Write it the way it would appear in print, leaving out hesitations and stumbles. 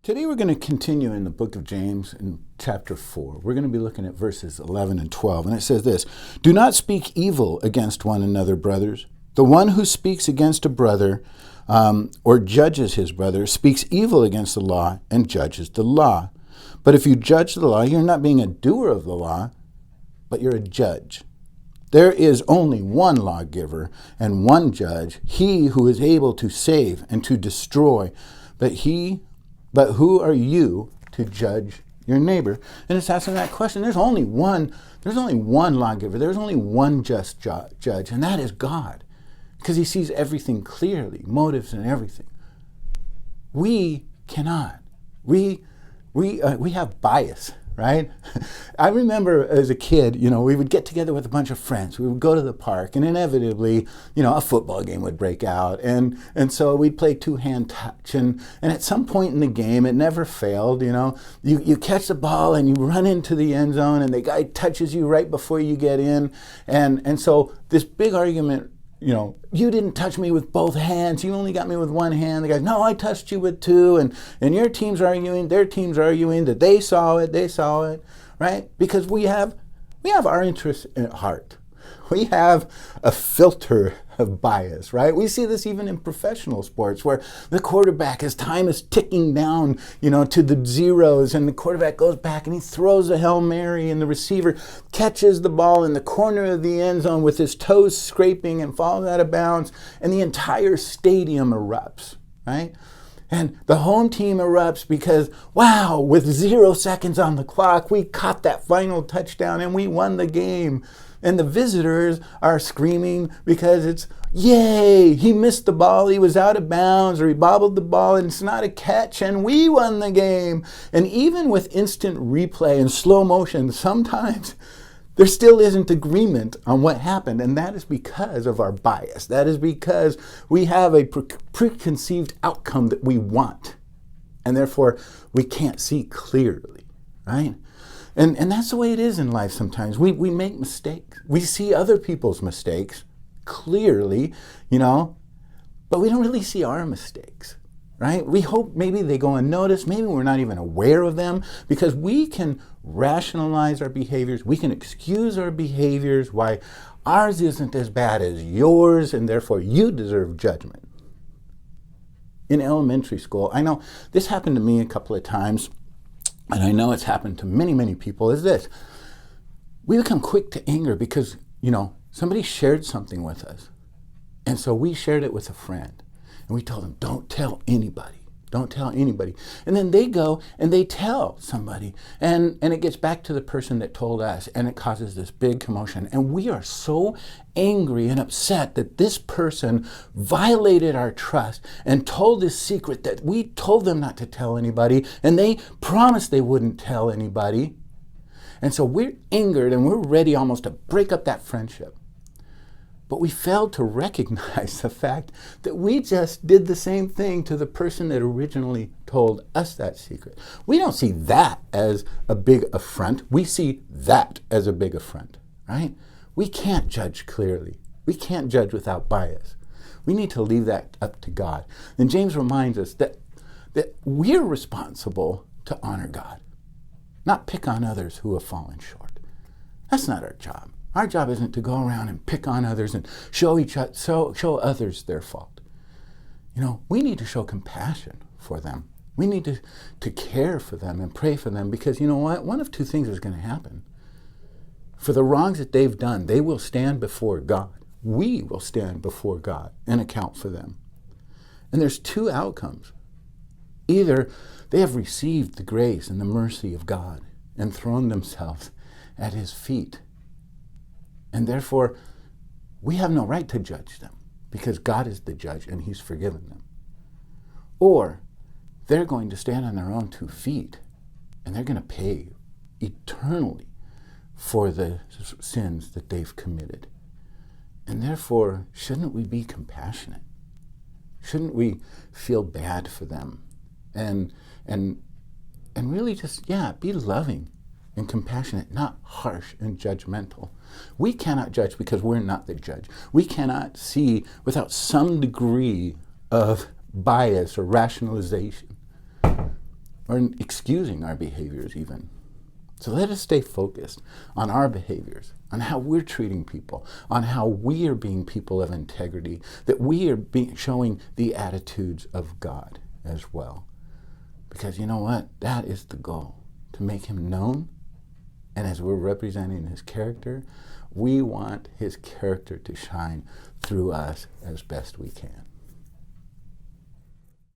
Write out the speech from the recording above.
Today we're going to continue in the book of James in chapter 4. We're going to be looking at verses 11 and 12. And it says this, "Do not speak evil against one another, brothers. The one who speaks against a brother or judges his brother speaks evil against the law and judges the law. But if you judge the law, you're not being a doer of the law, but you're a judge. There is only one lawgiver and one judge, he who is able to save and to destroy. But who are you to judge your neighbor?" And it's asking that question. There's only one lawgiver. There's only one just judge, and that is God. Because he sees everything clearly, motives and everything. We cannot. We have bias, right? I remember as a kid, we would get together with a bunch of friends. We would go to the park, and inevitably, a football game would break out. And so we'd play two-hand touch. And at some point in the game, it never failed, You catch the ball, and you run into the end zone, and the guy touches you right before you get in. And so this big argument, you didn't touch me with both hands. You only got me with one hand. The guy, no, I touched you with two. And your team's arguing, their team's arguing that they saw it, right? Because we have our interests at heart. We have a filter of bias, right? We see this even in professional sports where the quarterback, as time is ticking down, to the zeros, and the quarterback goes back and he throws a Hail Mary and the receiver catches the ball in the corner of the end zone with his toes scraping and falls out of bounds, and the entire stadium erupts, right? And the home team erupts because, wow, with 0 seconds on the clock, we caught that final touchdown and we won the game. And the visitors are screaming because it's, yay, he missed the ball, he was out of bounds, or he bobbled the ball and it's not a catch, and we won the game. And even with instant replay and slow motion, sometimes there still isn't agreement on what happened, and that is because of our bias. That is because we have a preconceived outcome that we want, and therefore we can't see clearly, right? And that's the way it is in life sometimes. We make mistakes. We see other people's mistakes clearly, but we don't really see our mistakes, right? We hope maybe they go unnoticed. Maybe we're not even aware of them, because we can rationalize our behaviors. We can excuse our behaviors, why ours isn't as bad as yours, and therefore you deserve judgment. In elementary school, I know this happened to me a couple of times, and I know it's happened to many, many people, is this. We become quick to anger because, somebody shared something with us. And so we shared it with a friend. And we told them, don't tell anybody. Don't tell anybody. And then they go and they tell somebody. And it gets back to the person that told us. And it causes this big commotion. And we are so angry and upset that this person violated our trust and told this secret that we told them not to tell anybody. And they promised they wouldn't tell anybody. And so we're angered and we're ready almost to break up that friendship. But we failed to recognize the fact that we just did the same thing to the person that originally told us that secret. We don't see that as a big affront. We see that as a big affront, right? We can't judge clearly. We can't judge without bias. We need to leave that up to God. And James reminds us that we're responsible to honor God, not pick on others who have fallen short. That's not our job. Our job isn't to go around and pick on others and show others their fault. We need to show compassion for them. We need to care for them and pray for them, because you know what? One of two things is going to happen. For the wrongs that they've done, they will stand before God. We will stand before God and account for them. And there's two outcomes. Either they have received the grace and the mercy of God and thrown themselves at his feet, and therefore, we have no right to judge them because God is the judge and he's forgiven them. Or they're going to stand on their own 2 feet and they're going to pay eternally for the sins that they've committed. And therefore, shouldn't we be compassionate? Shouldn't we feel bad for them? And really just, be loving and compassionate, not harsh and judgmental. We cannot judge because we're not the judge. We cannot see without some degree of bias or rationalization. or excusing our behaviors even. So let us stay focused on our behaviors, on how we're treating people, on how we are being people of integrity, that we are showing the attitudes of God as well. Because you know what? That is the goal, to make him known. And as we're representing his character, we want his character to shine through us as best we can.